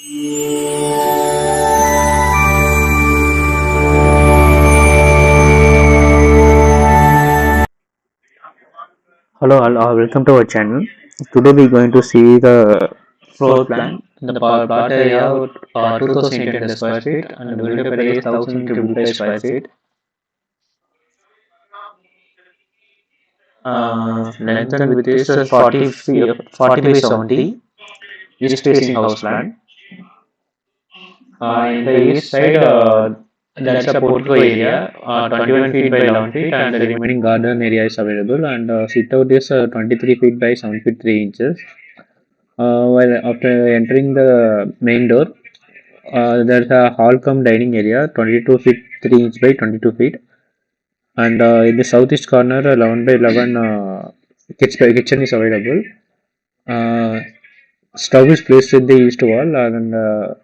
Hello, all, welcome to our channel. Today we are going to see the floor plan. The plot area 2800 square feet and build up area is 1055 square feet. Length and width is 40 by 70. East facing house plan. In the east side, that's a portico area, 21 feet by 11 feet, and the remaining garden area is available. And sit out is 23 feet by 7 feet 3 inches. While after entering the main door, there's a hall cum dining area, 22 feet 3 inch by 22 feet, and in the southeast corner, 11 by 11 kitchen is available. Uh, Stove is placed in the east wall, and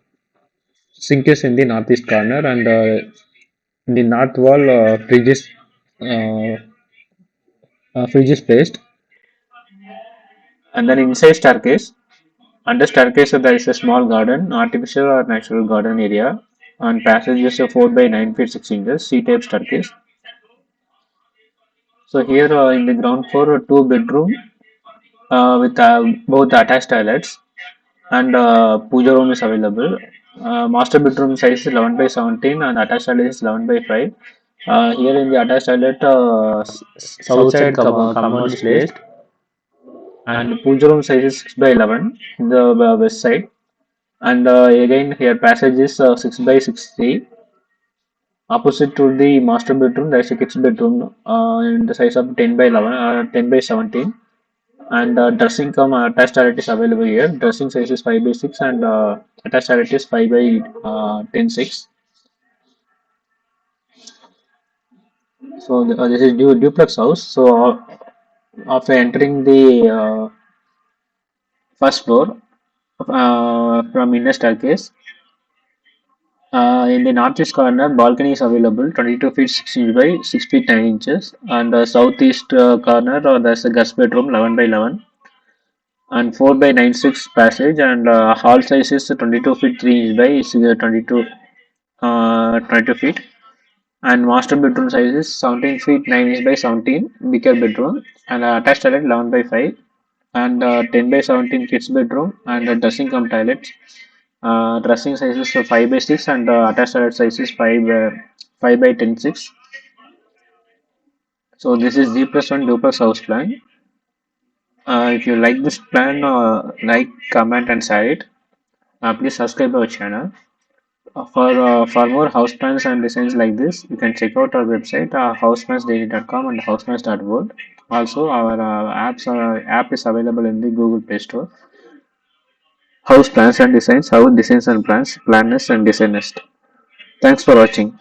sink is in the northeast corner, and in the north wall, uh, fridge is placed. And then inside staircase. Under staircase, there is a small garden, artificial or natural garden area, and passage is a 4 by 9 feet 6 inches C-type staircase. So here in the ground floor, two bedroom with both attached toilets, and puja room is available. Master bedroom size is 11 by 17 and attached toilet is 11 by 5. Here in the attached toilet, south side commode is placed, and puja room size is 6 by 11 in the west side. And again here passage is 6 by 60. Opposite to the master bedroom, there is a kids bedroom in the size of 10 by 11 or 10 by 17. And dressing cum attached toilet is available here. Dressing size is 5 by 6 and attached toilet is 5 by 10 6. So this is duplex house. So after entering the first floor from inner staircase, in the northeast corner, balcony is available, 22 feet 6 inches by 6 feet 9 inches. And the southeast corner, there's a guest bedroom, 11 by 11, and 4 by 9 6 passage. And hall size is 22 feet 3 inches by 22 feet. And master bedroom size is 17 feet 9 inches by 17, bigger bedroom. And attached toilet 11 by 5, and 10 by 17 kids bedroom, and dressing cum toilet. Dressing size is 5 by 6 and attached toilet size is 5 by 10 6. So this is G+1 duplex house plan. If you like this plan, like, comment and share it. Please subscribe our channel. For more house plans and designs like this, you can check out our website houseplansdaily.com and houseplans.world. Also, our app is available in the Google Play Store. House plans and designs, house designs and plans, PlanNest and DesignNest. Thanks for watching.